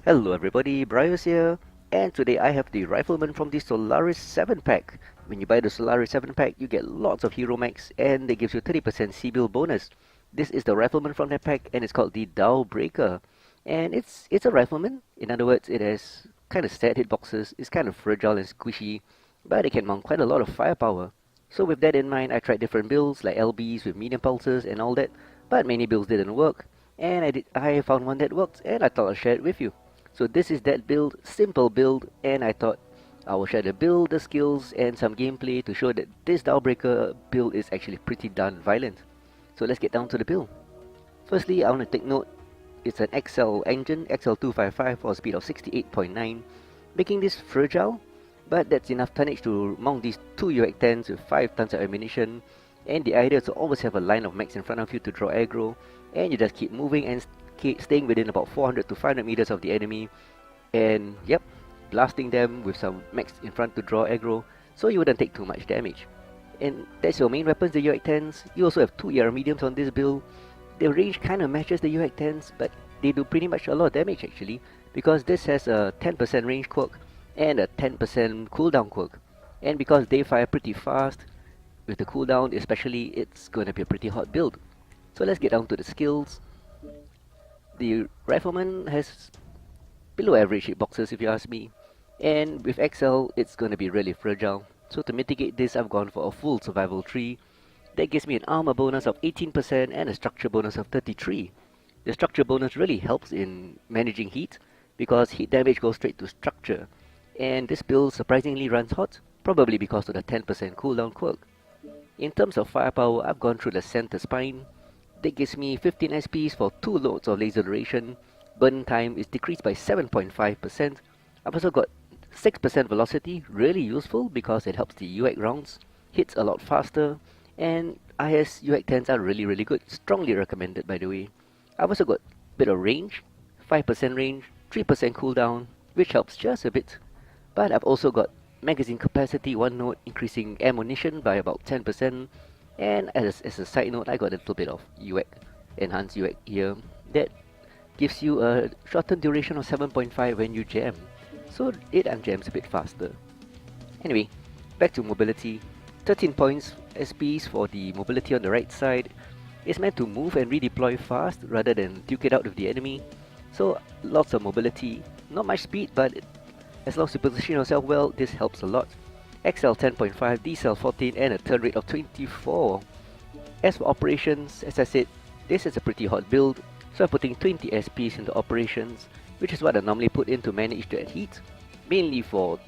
Hello everybody, Brios here, and today I have the Rifleman from the Solaris 7 pack. When you buy the Solaris 7 pack, you get lots of Hero Mechs and they gives you 30% cbill bonus. This is the Rifleman from that pack and it's called the Dao Breaker. And it's a Rifleman, in other words it has kind of sad hitboxes, it's kind of fragile and squishy, but it can mount quite a lot of firepower. So with that in mind, I tried different builds like LBs with medium pulses and all that, but many builds didn't work. And I found one that worked and I thought I'll share it with you. So this is that build, simple build, and I thought I will share the build, the skills, and some gameplay to show that this Dao Breaker build is actually pretty darn violent. So let's get down to the build. Firstly, I want to take note, it's an XL engine, XL255 for a speed of 68.9, making this fragile, but that's enough tonnage to mount these two UX-10s with 5 tons of ammunition, and the idea is to always have a line of mechs in front of you to draw aggro, and you just keep moving and staying within about 400 to 500 meters of the enemy, and yep, blasting them with some mechs in front to draw aggro, so you wouldn't take too much damage. And that's your main weapons, the UX-10s. You also have 2 ER mediums on this build. The range kind of matches the UX-10s, but they do pretty much a lot of damage actually, because this has a 10% range quirk and a 10% cooldown quirk. And because they fire pretty fast, with the cooldown especially, it's going to be a pretty hot build. So let's get down to the skills. The Rifleman has below average hitboxes if you ask me, and with XL it's going to be really fragile. So to mitigate this, I've gone for a full survival tree. That gives me an armor bonus of 18% and a structure bonus of 33. The structure bonus really helps in managing heat, because heat damage goes straight to structure, and this build surprisingly runs hot, probably because of the 10% cooldown quirk. In terms of firepower, I've gone through the center spine. That gives me 15 SPs for 2 loads of laser duration. Burn time is decreased by 7.5%. I've also got 6% velocity, really useful because it helps the UX rounds, hits a lot faster, and IS UX-10s are really good, strongly recommended by the way. I've also got a bit of range, 5% range, 3% cooldown, which helps just a bit. But I've also got magazine capacity 1 node, increasing ammunition by about 10%. And as a side note, I got a little bit of UX, enhanced UX here, that gives you a shortened duration of 7.5 when you jam, so it unjams a bit faster. Anyway, back to mobility. 13 points SPs for the mobility on the right side. It's meant to move and redeploy fast rather than duke it out with the enemy, so lots of mobility, not much speed, but as long as you position yourself well, this helps a lot. XL 10.5, DCL 14, and a turn rate of 24. As for operations, as I said, this is a pretty hot build, so I'm putting 20 SPs into operations, which is what I normally put in to manage the heat, mainly for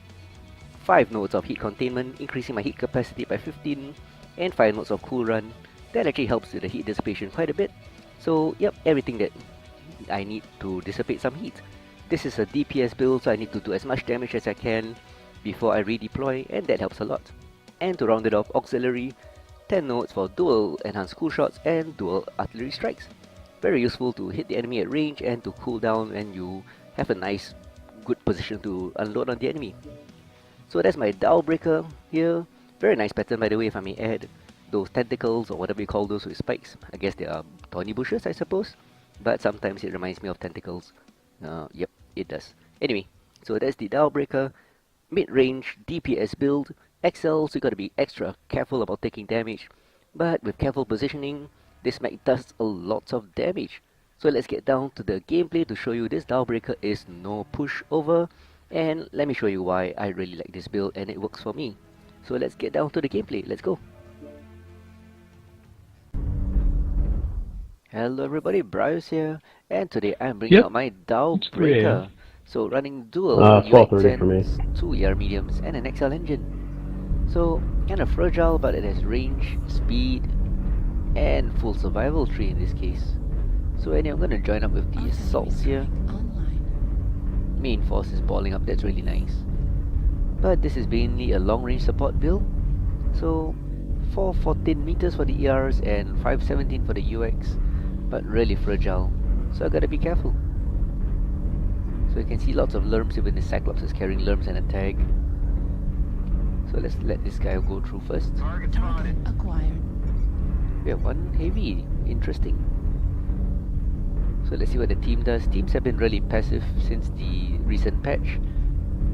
5 nodes of heat containment, increasing my heat capacity by 15, and 5 nodes of cool run. That actually helps with the heat dissipation quite a bit. So yep, everything that I need to dissipate some heat. This is a DPS build, so I need to do as much damage as I can before I redeploy, and that helps a lot. And to round it off, auxiliary, 10 nodes for dual enhanced cool shots and dual artillery strikes. Very useful to hit the enemy at range and to cool down when you have a nice, good position to unload on the enemy. So that's my Dao Breaker here. Very nice pattern by the way, if I may add. Those tentacles or whatever you call those with spikes. I guess they are thorny bushes, I suppose. But sometimes it reminds me of tentacles. Yep, it does. Anyway, so that's the Dao Breaker. Mid-range DPS build, XL, so you gotta be extra careful about taking damage, but with careful positioning, this mech does a lot of damage. So let's get down to the gameplay to show you this Dao Breaker is no pushover, and let me show you why I really like this build and it works for me. So let's get down to the gameplay, let's go. Hello everybody, Brios here, and today I'm bringing out my Dao Breaker. So running dual UX-10s, 2 ER mediums, and an XL engine. So kind of fragile, but it has range, speed, and full survival tree in this case. So anyway, I'm going to join up with the assaults here. Main force is balling up, that's really nice. But this is mainly a long range support build. So 414 meters for the ERs and 517 for the UX, but really fragile. So I gotta be careful. So you can see lots of lerms, even the Cyclops is carrying lerms and a tag. So let's let this guy go through first. Target acquired. We have one heavy, interesting. So So let's see what the team does. Teams have been really passive since the recent patch.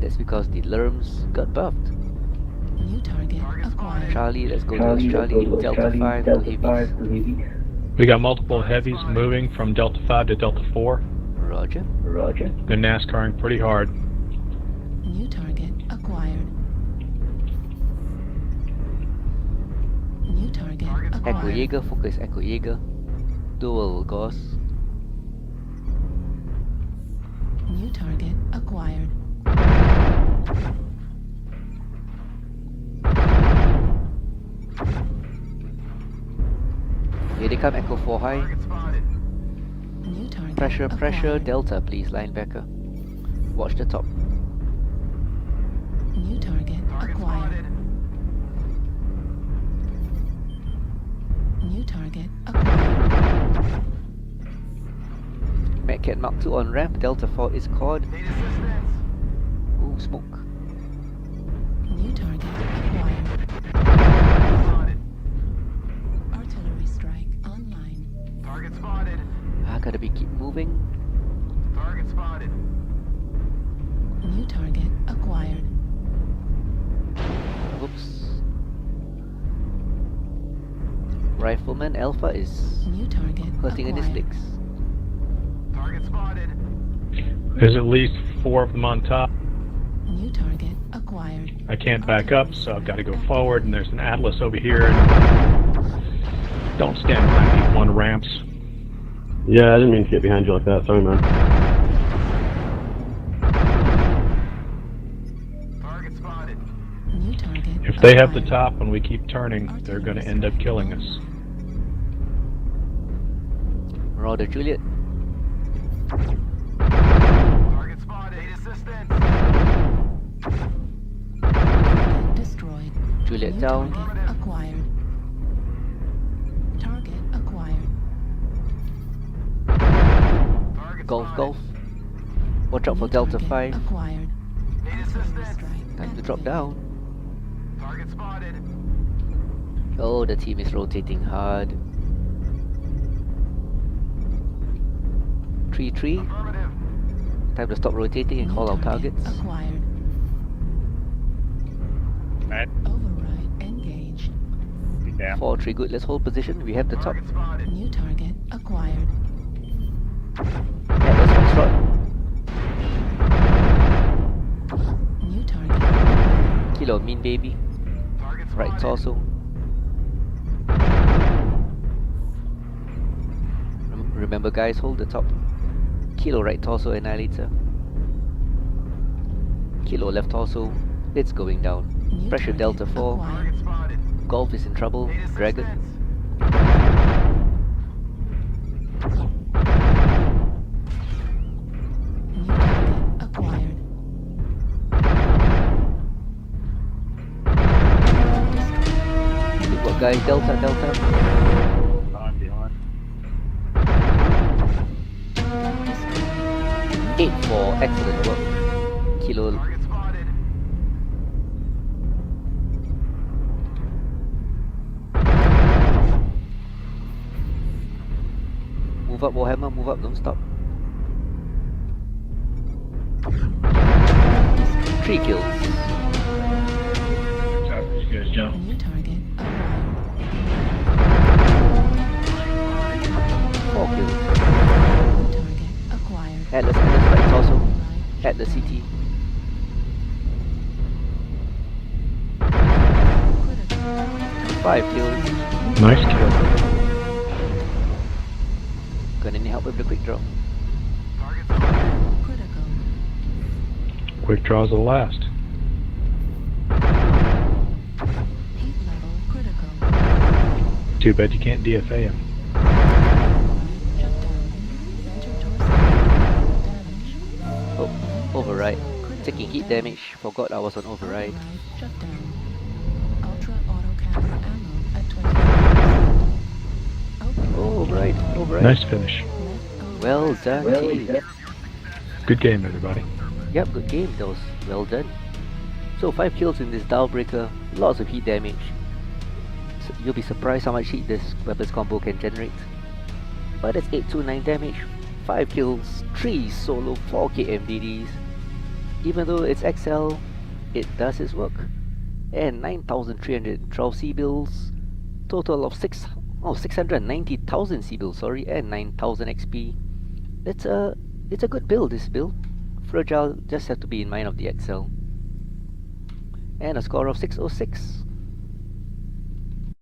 That's because the Lerms got buffed. New target acquired. Charlie, let's go towards Charlie. Delta 5 to heavies. We got multiple heavies moving from Delta 5 to Delta 4. Roger. They're NASCARing pretty hard. New target acquired. New target Echo acquired. Jaeger, focus Echo Jaeger. Dual Gauss. New target acquired. Here they come, Echo 4 high. New target Pressure, acquired. Delta please, linebacker. Watch the top. New target acquired. New target acquired. Medcat Mark 2 on ramp, Delta 4 is caught. Ooh, smoke. New target acquired. Artillery strike online. Target spotted. I gotta be keep moving. Target spotted. New target acquired. Whoops. Rifleman Alpha is New target hurting in his acquired. legs. Target spotted. There's at least 4 of them on top. New target acquired. I can't back up, so I've got to go forward, and there's an Atlas over here. And don't stand behind people on ramps. Yeah, I didn't mean to get behind you like that. Sorry, man. Target spotted. New target If they have the acquired. top and we keep turning, they're going to end up killing us. Roger, Juliet. Target spotted. Need assistance. Target destroyed. Juliet New down. target acquired. Target acquired. Target Golf, spotted. golf. Watch out for New Delta target 5. acquired. Need Artillery assistance. strike Time to drop activated. down. Target spotted. Oh, the team is rotating hard. 3-3. Affirmative. Time to stop rotating and New call our target targets. acquired. Right. Override engaged. 4-3, good. Let's hold position. We have the top. Target spotted. New target acquired. Atlas Foxtrot. New target. Kilo mean baby. Target spotted. Right torso. Remember guys, hold the top. Kilo right torso annihilator. Kilo left torso. It's going down. New Pressure target Delta 4. acquired. Target spotted. Golf is in trouble. Need Dragon. assistance. New target acquired. Good work guys. Delta. Behind. 8-4. Excellent work. Kilo. Target spotted. Move up Warhammer. Move up. Don't stop. 3 kills. You guys jump. New target acquired. 4 kills. New target acquired. Atlas right torso. Override At the shut CT. down. Critical. 5 kills. Nice kill. Gonna need help with the quick draw. Target spotted. Critical. Quick draws are the last. Heat level critical. Too bad you can't DFA him. Override shut down. Center torso. Damage. Oh, override. Taking heat damage. Forgot I was on override. Override shut down. Ultra autocannon ammo at 25%. Output Override. Nice finish. left over. Well done, team. Good game, everybody. Yep, good game. That was well done. So 5 kills in this Dao Breaker. Lots of heat damage. So you'll be surprised how much heat this weapons combo can generate. But that's 829 damage. 5 kills, 3 solo, 4 KMDDs. Even though it's XL, it does its work. And 9,312 cbills, total of 690,000 cbills, sorry, and 9,000 XP. It's a good build, this build. Fragile, just have to be in mind of the XL. And a score of 606.